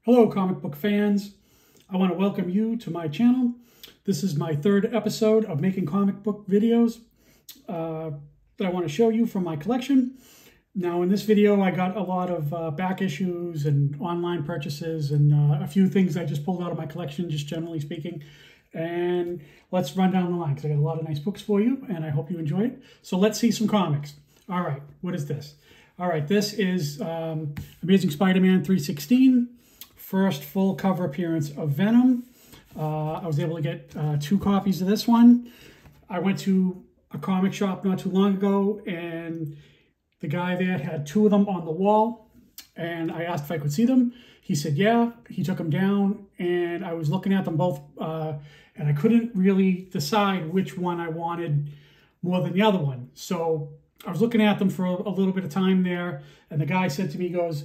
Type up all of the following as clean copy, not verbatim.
Hello, comic book fans. I want to welcome you to my channel. This is my third episode of making comic book videos that I want to show you from my collection. Now, in this video, I got a lot of back issues and online purchases and a few things I just pulled out of my collection, just generally speaking. And let's run down the line because I got a lot of nice books for you, and I hope you enjoy it. So let's see some comics. All right, what is this? All right, this is Amazing Spider-Man 316. First full cover appearance of Venom. I was able to get 2 copies of this one. I went to a comic shop not too long ago, and the guy there had 2 of them on the wall, and I asked if I could see them. He said, yeah. He took them down, and I was looking at them both, and I couldn't really decide which one I wanted more than the other one. So I was looking at them for a little bit of time there, and the guy said to me, he goes,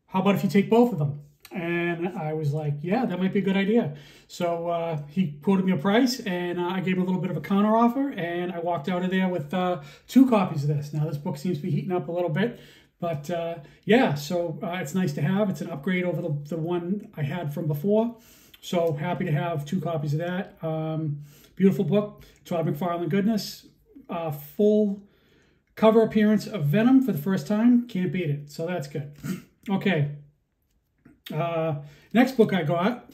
how about if you take both of them? And I was like, yeah, that might be a good idea. So he quoted me a price, and I gave him a little bit of a counter offer, and I walked out of there with 2 copies of this. Now, this book seems to be heating up a little bit, but yeah, so it's nice to have. It's an upgrade over the one I had from before. So happy to have 2 copies of that. Beautiful book, Todd McFarlane goodness. Full cover appearance of Venom for the first time. Can't beat it. So that's good. Okay. Next book I got,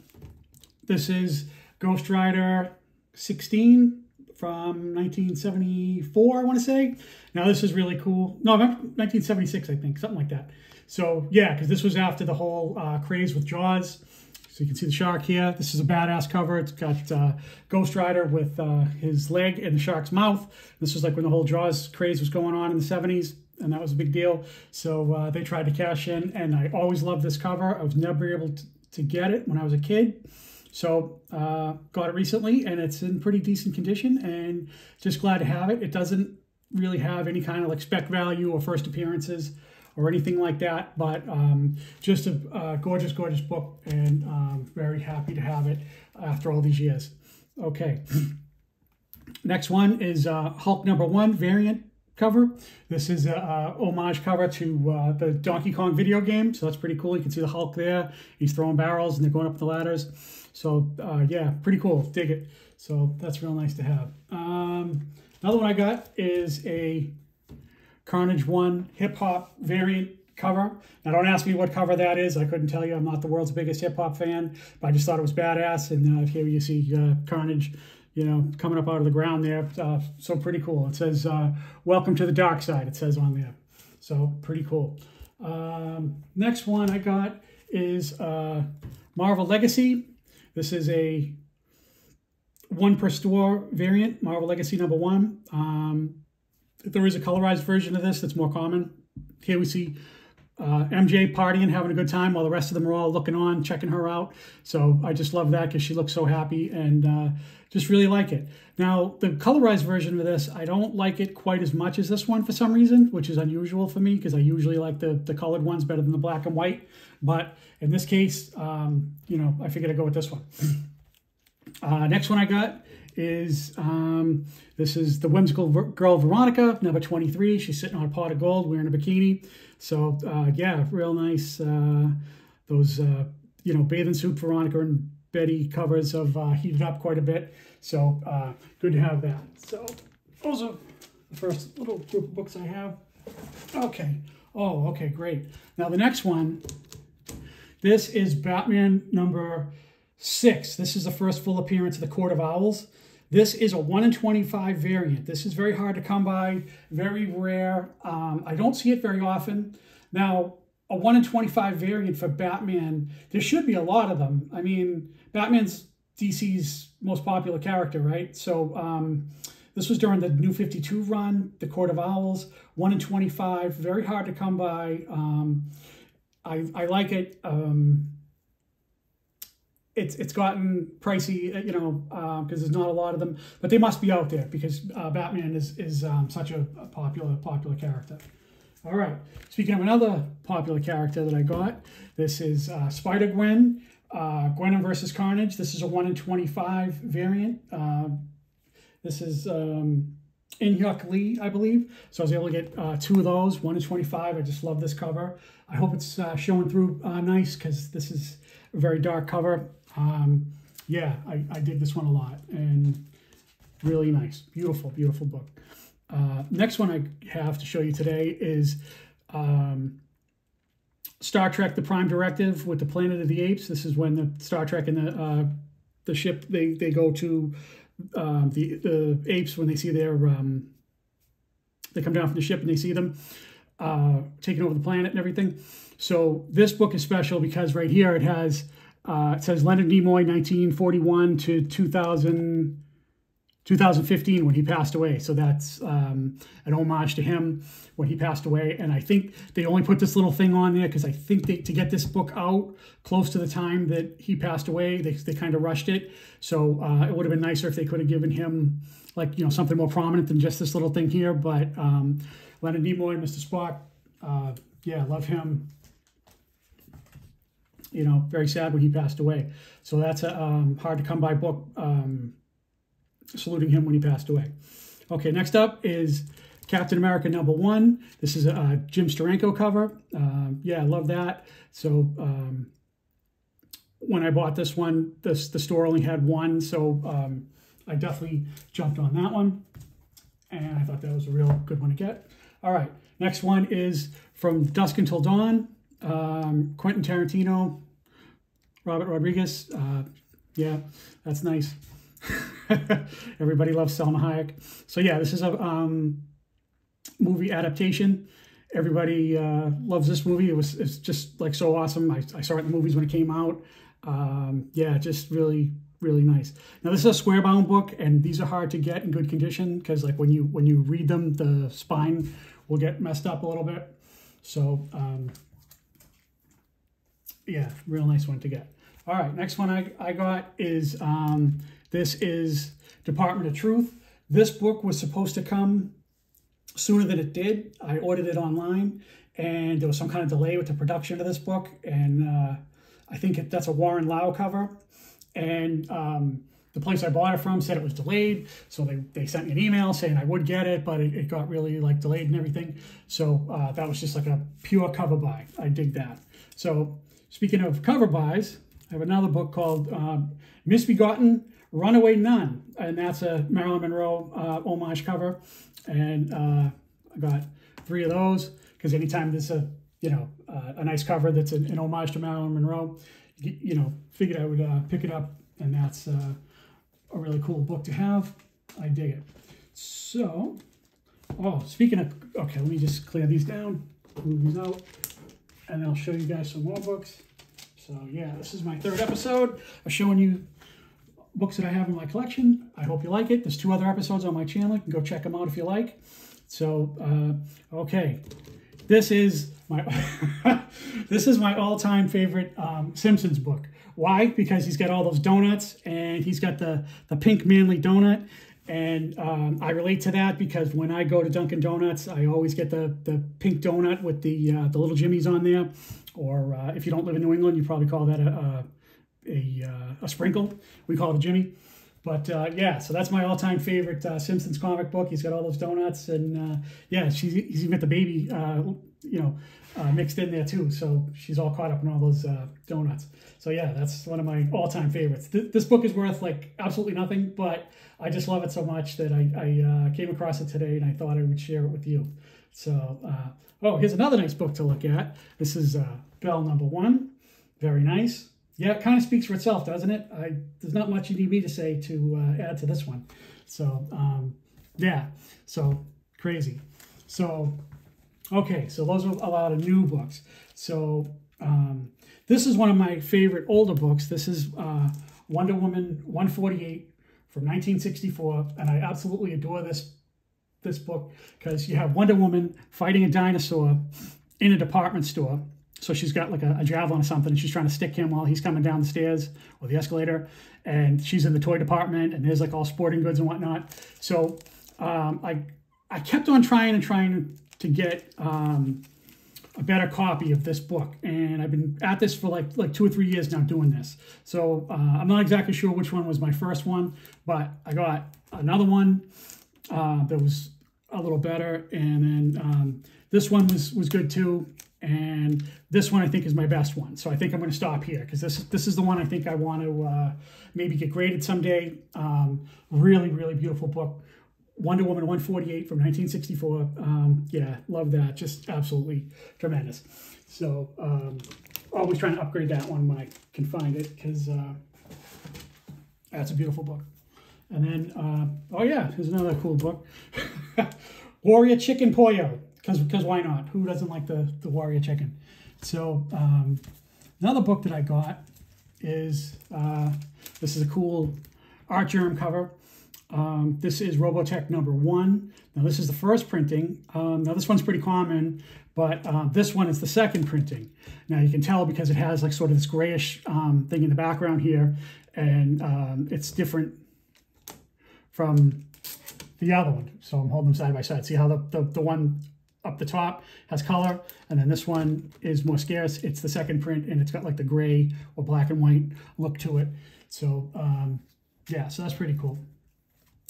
this is Ghost Rider 16 from 1974, I want to say. Now this is really cool. No, 1976, I think, something like that. So yeah, because this was after the whole craze with Jaws. So you can see the shark here. This is a badass cover. It's got Ghost Rider with his leg in the shark's mouth. This was like when the whole Jaws craze was going on in the 70s. And that was a big deal. So they tried to cash in, and I always loved this cover. I was never able to get it when I was a kid. So got it recently, and it's in pretty decent condition, and just glad to have it. It doesn't really have any kind of like spec value or first appearances or anything like that, but just a gorgeous, gorgeous book, and very happy to have it after all these years. Okay. Next one is Hulk #1 variant cover. This is a homage cover to the Donkey Kong video game, so that's pretty cool. You can see the Hulk there. He's throwing barrels and they're going up the ladders. So yeah, pretty cool. Dig it. So that's real nice to have. Another one I got is a Carnage 1 hip-hop variant cover. Now don't ask me what cover that is. I couldn't tell you. I'm not the world's biggest hip-hop fan, but I just thought it was badass. And here you see Carnage, you know, coming up out of the ground there. So pretty cool. It says, welcome to the dark side, it says on there. So pretty cool. Next one I got is Marvel Legacy. This is a 1 per store variant, Marvel Legacy #1. There is a colorized version of this that's more common. Here we see MJ partying, having a good time, while the rest of them are all looking on, checking her out. So I just love that because she looks so happy, and just really like it. Now, the colorized version of this, I don't like it quite as much as this one for some reason, which is unusual for me because I usually like the colored ones better than the black and white. But in this case, you know, I figured I'd go with this one. Next one I got is, this is the whimsical girl Veronica, #23. She's sitting on a pot of gold wearing a bikini. So yeah, real nice. Those, you know, bathing suit Veronica and Betty covers have heated up quite a bit. So good to have that. So those are the first little group of books I have. Okay. Oh, okay, great. Now the next one, this is Batman #6. This is the first full appearance of the Court of Owls. This is a 1 in 25 variant. This is very hard to come by, very rare. I don't see it very often. Now, a 1 in 25 variant for Batman, there should be a lot of them. I mean, Batman's DC's most popular character, right? So this was during the New 52 run, the Court of Owls, 1 in 25, very hard to come by. I like it. It's gotten pricey, you know, because there's not a lot of them, but they must be out there because Batman is such a popular character. All right, speaking of another popular character that I got, this is Spider-Gwen, Gwen versus Carnage. This is a 1 in 25 variant. This is in Yuck Lee, I believe. So I was able to get 2 of those, 1 in 25. I just love this cover. I hope it's showing through nice, because this is a very dark cover. Yeah, I dig this one a lot, and really nice. Beautiful, beautiful book. Next one I have to show you today is Star Trek: The Prime Directive with the Planet of the Apes. This is when the Star Trek and the ship, they go to the apes when they see their they come down from the ship and they see them taking over the planet and everything. So this book is special because right here it has it says Leonard Nimoy 1941 to 2015 when he passed away. So that's an homage to him when he passed away. And I think they only put this little thing on there because I think to get this book out close to the time that he passed away, they kind of rushed it. So it would have been nicer if they could have given him, like, you know, something more prominent than just this little thing here. But Leonard Nimoy, Mr. Spock, yeah, love him. You know, very sad when he passed away. So that's a hard to come by book, saluting him when he passed away. Okay, next up is Captain America #1. This is a Jim Steranko cover. Yeah, I love that. So when I bought this one, the store only had one, so I definitely jumped on that one. And I thought that was a real good one to get. All right, next one is From Dusk Until Dawn. Quentin Tarantino, Robert Rodriguez. Yeah, that's nice. Everybody loves Selma Hayek. So yeah, this is a movie adaptation. Everybody loves this movie. It's just like so awesome. I saw it in the movies when it came out. Yeah, just really, really nice. Now this is a square bound book, and these are hard to get in good condition because like when you read them, the spine will get messed up a little bit. So yeah, real nice one to get. All right, next one I got is this is Department of Truth. This book was supposed to come sooner than it did. I ordered it online, and there was some kind of delay with the production of this book, and I think that's a Warren Lau cover. And the place I bought it from said it was delayed, so they sent me an email saying I would get it, but it got really like delayed and everything. So that was just like a pure cover buy. I dig that. So speaking of cover buys, I have another book called Misbegotten Runaway Nun, and that's a Marilyn Monroe homage cover. And I got 3 of those because anytime there's a nice cover that's an homage to Marilyn Monroe, you know, figured I would pick it up, and that's a really cool book to have. I dig it. So, speaking of, okay, let me just clear these down, move these out, and I'll show you guys some more books. So yeah, this is my 3rd episode of showing you books that I have in my collection. I hope you like it. There's 2 other episodes on my channel. You can go check them out if you like. So, okay, this is my this is my all-time favorite Simpsons book. Why? Because he's got all those donuts, and he's got the pink manly donut. And I relate to that because when I go to Dunkin' Donuts, I always get the pink donut with the little Jimmies on there. Or if you don't live in New England, you probably call that a sprinkle. We call it a Jimmy. But yeah, so that's my all-time favorite Simpsons comic book. He's got all those donuts, and yeah, he's even got the baby, mixed in there too. So she's all caught up in all those donuts. So yeah, that's one of my all-time favorites. This book is worth like absolutely nothing, but I just love it so much that I came across it today, and I thought I would share it with you. So, here's another nice book to look at. This is Belle #1. Very nice. Yeah, it kind of speaks for itself, doesn't it? There's not much you need me to say to add to this one. So, yeah, so crazy. So, okay, so those are a lot of new books. So, this is one of my favorite older books. This is Wonder Woman 148 from 1964, and I absolutely adore this book because you have Wonder Woman fighting a dinosaur in a department store. So she's got like a javelin or something, and she's trying to stick him while he's coming down the stairs or the escalator. And she's in the toy department, and there's like all sporting goods and whatnot. So I kept on trying to get a better copy of this book, and I've been at this for like 2 or 3 years now doing this. So I'm not exactly sure which one was my first one, but I got another one. that was a little better. And then this one was good too. And this one I think is my best one. So I think I'm going to stop here because this is the one I think I want to maybe get graded someday. Really, really beautiful book. Wonder Woman 148 from 1964. Yeah, love that. Just absolutely tremendous. So always trying to upgrade that one when I can find it because that's a beautiful book. And then, oh yeah, here's another cool book. Warrior Chicken Pollo. Because why not? Who doesn't like the warrior chicken? So another book that I got is, this is a cool art germ cover. This is ROBOTECH #1. Now this is the first printing. Now this one's pretty common, but this one is the second printing. Now you can tell because it has like sort of this grayish thing in the background here, and it's different from the other one. So I'm holding them side by side. See how the one up the top has color, and then this one is more scarce. It's the second print, and it's got like the gray or black and white look to it. So yeah, so that's pretty cool.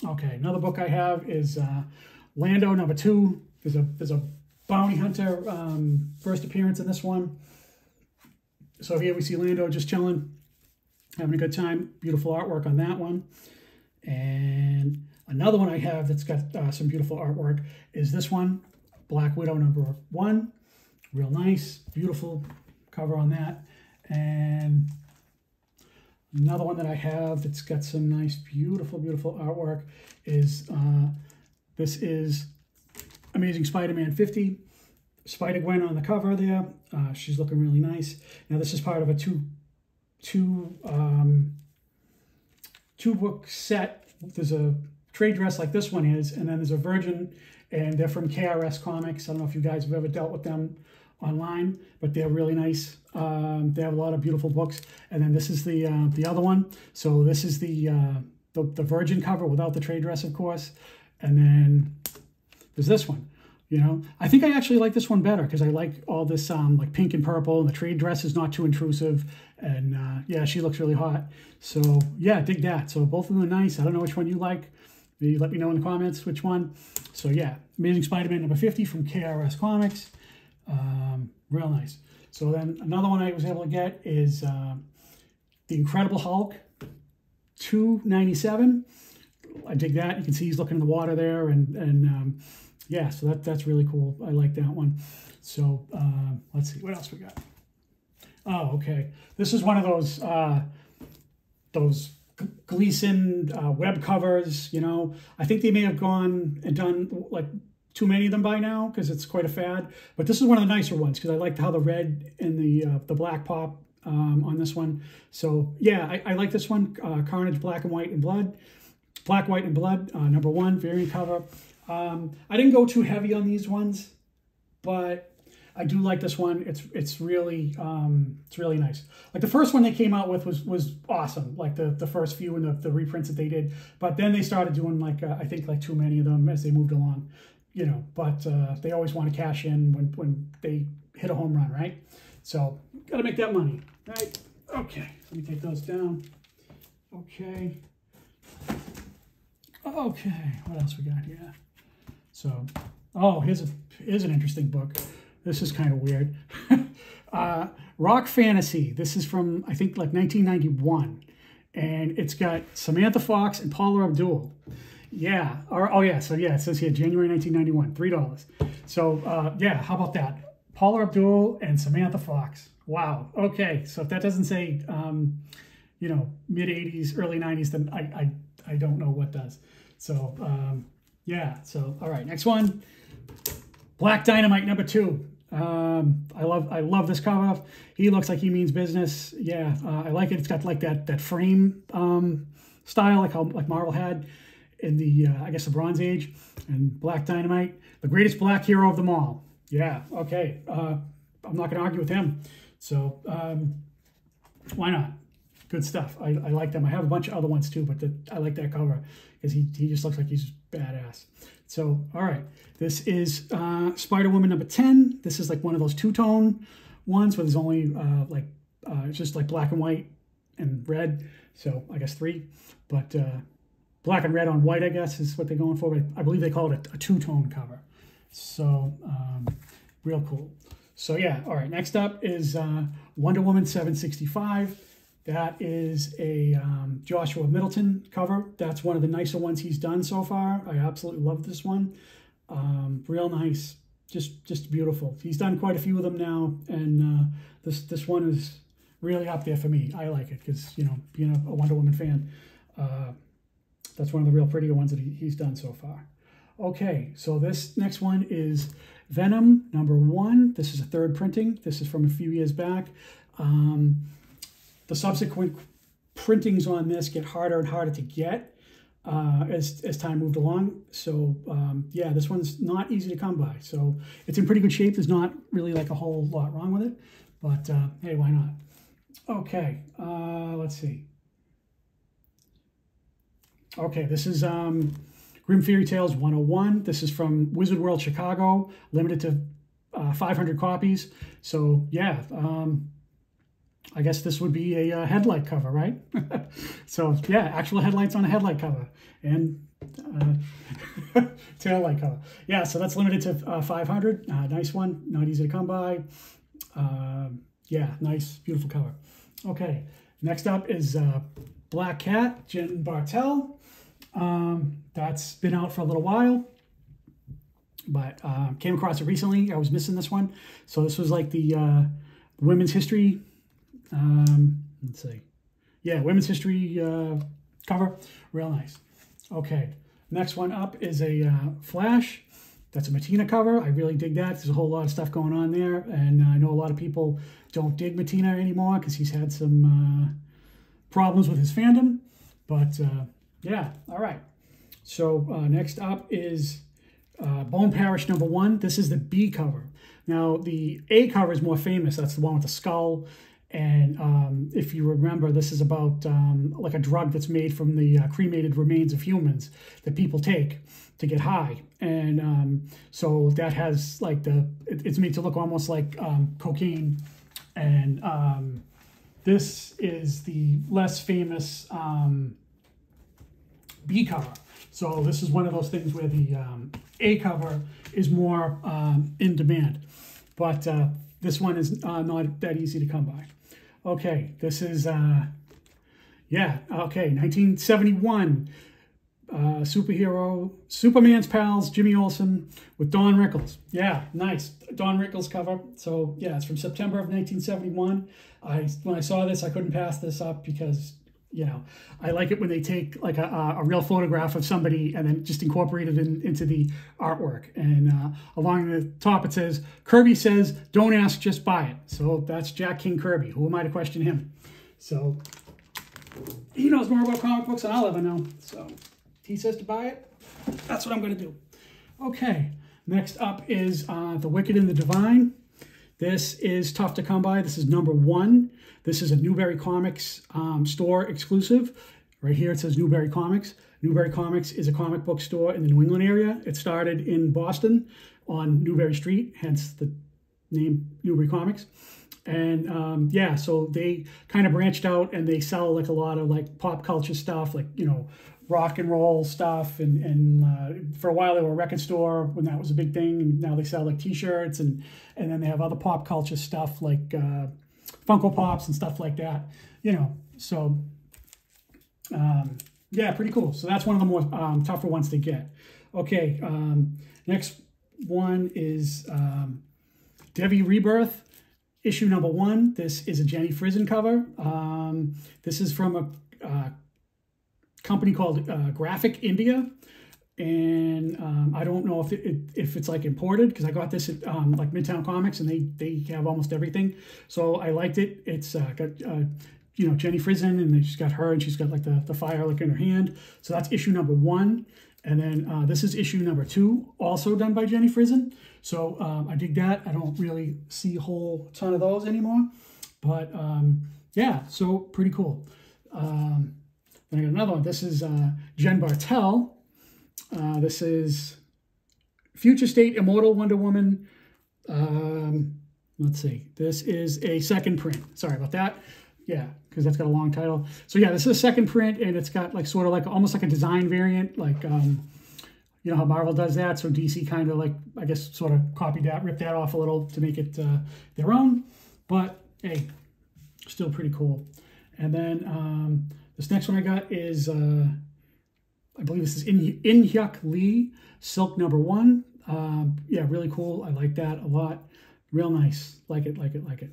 Okay, another book I have is Lando #2. There's a bounty hunter first appearance in this one. So here we see Lando just chilling, having a good time. Beautiful artwork on that one. And another one I have that's got some beautiful artwork is this one. Black Widow #1, real nice, beautiful cover on that. And another one that I have that's got some nice, beautiful, beautiful artwork is, this is Amazing Spider-Man 50. Spider-Gwen on the cover there. She's looking really nice. Now this is part of a two book set. There's a trade dress like this one is, and then there's a Virgin, and they're from KRS Comics. I don't know if you guys have ever dealt with them online, but they're really nice. They have a lot of beautiful books. And then this is the other one. So this is the Virgin cover without the trade dress, of course. And then there's this one. You know, I think I actually like this one better because I like all this like pink and purple, and the trade dress is not too intrusive. And yeah, she looks really hot. So yeah, dig that. So both of them are nice. I don't know which one you like. Maybe let me know in the comments which one. So yeah, Amazing Spider-Man #50 from KRS Comics. Real nice. So then another one I was able to get is The Incredible Hulk 297. I dig that. You can see he's looking in the water there, and yeah, so that's really cool. I like that one. So let's see what else we got. Oh, okay. This is one of those Gleason web covers. You know, I think they may have gone and done like too many of them by now because it's quite a fad. But this is one of the nicer ones because I liked how the red and the black pop on this one. So yeah, I like this one. Carnage Black, White, and Blood. Black, White, and Blood, #1 variant cover. I didn't go too heavy on these ones, but I do like this one. It's really nice. Like the first one they came out with was awesome. Like the first few and the reprints that they did. But then they started doing like I think like too many of them as they moved along. You know, but they always want to cash in when they hit a home run, right? So got to make that money, right? Okay, let me take those down. Okay. Okay, what else we got here? So, oh, here's an interesting book. This is kind of weird. Rock Fantasy. This is from, I think, like 1991. And it's got Samantha Fox and Paula Abdul. Yeah. Oh, yeah. So, yeah, it says here, January 1991, $3. So, yeah, how about that? Paula Abdul and Samantha Fox. Wow. Okay. So if that doesn't say, you know, mid-'80s, early '90s, then I don't know what does. So, yeah. So, all right. Next one. Black Dynamite #2. I love this cover. He looks like he means business. Yeah, I like it. It's got like that frame style, like Marvel had in the I guess the Bronze Age. And Black Dynamite, the greatest black hero of them all. Yeah, okay. I'm not gonna argue with him. So why not? Good stuff. I like them. I have a bunch of other ones too, but I like that cover because he just looks like he's badass. So, all right. This is Spider-Woman #10. This is like one of those two-tone ones where there's only it's just like black and white and red. So I guess 3. But black and red on white, I guess, is what they're going for. But I believe they call it a two-tone cover. So real cool. So yeah, all right. Next up is Wonder Woman 765. That is a Joshua Middleton cover. That's one of the nicer ones he's done so far. I absolutely love this one. Real nice, just beautiful. He's done quite a few of them now, and this one is really up there for me. I like it because, you know, being a Wonder Woman fan, that's one of the real prettier ones that he's done so far. Okay, so this next one is Venom #1. This is a third printing. This is from a few years back. The subsequent printings on this get harder and harder to get as time moved along. So yeah, this one's not easy to come by. So it's in pretty good shape. There's not really like a whole lot wrong with it, but hey, why not? Okay, let's see. Okay, this is Grim Fairy Tales 101. This is from Wizard World Chicago, limited to 500 copies. So yeah, I guess this would be a headlight cover, right? So yeah, actual headlights on a headlight cover and tail light cover. Yeah, so that's limited to 500. Nice one, not easy to come by. Yeah, nice, beautiful cover. Okay, next up is Black Cat, Jen Bartel. That's been out for a little while, but came across it recently. I was missing this one. So this was like the women's history, let's see. Yeah, women's history cover. Real nice. Okay, next one up is a Flash. That's a Mattina cover. I really dig that. There's a whole lot of stuff going on there, and I know a lot of people don't dig Mattina anymore because he's had some problems with his fandom. But yeah, all right. So next up is Bone Parish #1. This is the B cover. Now, the A cover is more famous. That's the one with the skull. And if you remember, this is about like a drug that's made from the cremated remains of humans that people take to get high. And so that has like it's made to look almost like cocaine. And this is the less famous B cover. So this is one of those things where the A cover is more in demand. But this one is not that easy to come by. Okay, this is, yeah, okay, 1971. Superman's Pals, Jimmy Olsen with Don Rickles. Yeah, nice. Don Rickles cover. So, yeah, it's from September of 1971. When I saw this, I couldn't pass this up because, you know, I like it when they take like a real photograph of somebody and then just incorporate it into the artwork. And along the top it says, Kirby says, don't ask, just buy it. So that's Jack King Kirby. Who am I to question him? So he knows more about comic books than I'll ever know. So he says to buy it. That's what I'm going to do. Okay, next up is The Wicked and the Divine. This is tough to come by. This is #1. This is a Newberry Comics store exclusive. Right here it says Newberry Comics. Newberry Comics is a comic book store in the New England area. It started in Boston on Newberry Street, hence the name Newberry Comics. And yeah, so they kind of branched out and they sell like a lot of like pop culture stuff, like, you know, rock and roll stuff. And for a while they were a record store when that was a big thing. And now they sell like t-shirts and then they have other pop culture stuff like Funko Pops and stuff like that, you know. So yeah, pretty cool. So that's one of the more tougher ones to get. Okay, next one is Devi Rebirth, issue #1. This is a Jenny Frison cover. This is from a company called Graphic India. And I don't know if it's like imported, because I got this at like Midtown Comics, and they have almost everything. So I liked it. It's got you know, Jenny Frison, and she's got her, and she's got like the fire like in her hand. So that's issue #1, and then this is issue #2, also done by Jenny Frison. So I dig that. I don't really see a whole ton of those anymore, but yeah, so pretty cool. Then I got another one. This is Jen Bartel. This is Future State Immortal Wonder Woman. Let's see. This is a second print. Sorry about that. Yeah, because that's got a long title. So yeah, this is a second print, and it's got like sort of like almost like a design variant, like you know how Marvel does that. So DC kind of like, I guess, sort of copied that, ripped that off a little to make it their own. But hey, still pretty cool. And then this next one I got is, I believe this is In Hyuk Lee, Silk #1. Yeah, really cool. I like that a lot. Real nice. Like it, like it, like it.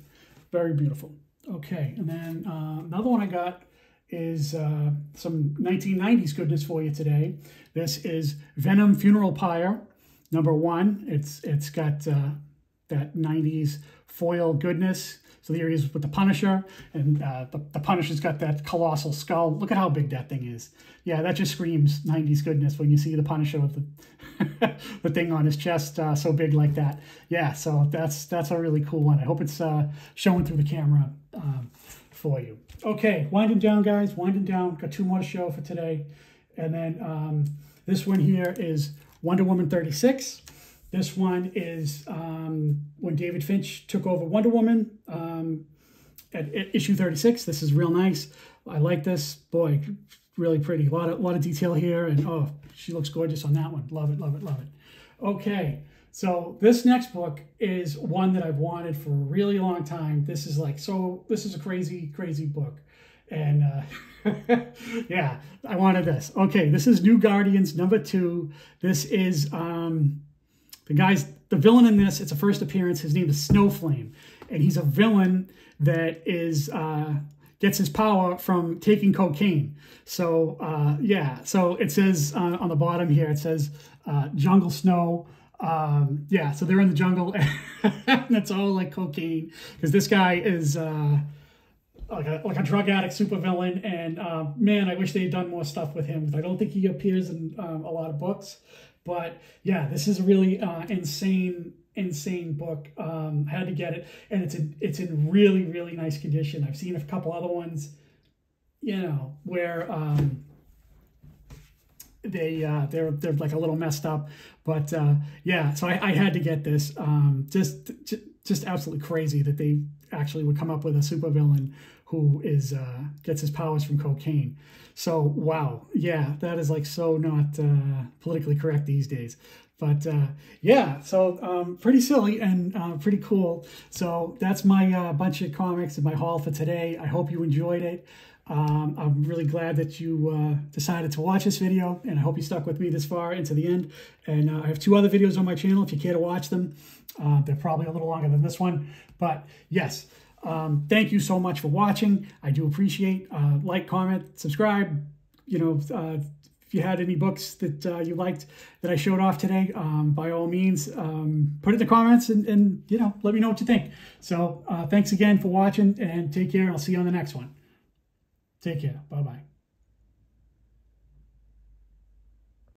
Very beautiful. Okay, and then another one I got is some 1990s goodness for you today. This is Venom Funeral Pyre #1. It's got that 90s foil goodness. So here he is with the Punisher, and the Punisher's got that colossal skull. Look at how big that thing is. Yeah, that just screams 90s goodness when you see the Punisher with the, the thing on his chest so big like that. Yeah, so that's a really cool one. I hope it's showing through the camera for you. Okay, winding down, guys, winding down. Got 2 more to show for today. And then this one here is Wonder Woman 36. This one is when David Finch took over Wonder Woman at issue 36. This is real nice. I like this. Boy, really pretty. A lot of detail here, and oh, she looks gorgeous on that one. Love it, love it, love it. Okay, so this next book is one that I've wanted for a really long time. This is like, so this is a crazy, crazy book. And yeah, I wanted this. Okay, this is New Guardians #2. This is the villain in this. It's a first appearance. His name is Snowflame, and he's a villain that is gets his power from taking cocaine. So yeah, so it says on the bottom here, it says Jungle Snow. Yeah, so they're in the jungle, and it's all like cocaine, because this guy is like a drug addict supervillain, and man, I wish they had done more stuff with him. I don't think he appears in a lot of books, but yeah, this is a really insane book. I had to get it, and it's in really, really nice condition. I've seen a couple other ones, you know, where they're like a little messed up, but yeah, so I had to get this. Just absolutely crazy that they actually would come up with a supervillain who is gets his powers from cocaine. So wow, yeah, that is like so not politically correct these days. But yeah, so pretty silly and pretty cool. So that's my bunch of comics and my haul for today. I hope you enjoyed it. I'm really glad that you decided to watch this video, and I hope you stuck with me this far into the end. And I have 2 other videos on my channel if you care to watch them. They're probably a little longer than this one, but yes, thank you so much for watching. I do appreciate like, comment, subscribe. You know, if you had any books that you liked that I showed off today, by all means, put it in the comments and you know, let me know what you think. So thanks again for watching, and take care. I'll see you on the next one. Take care. Bye-bye.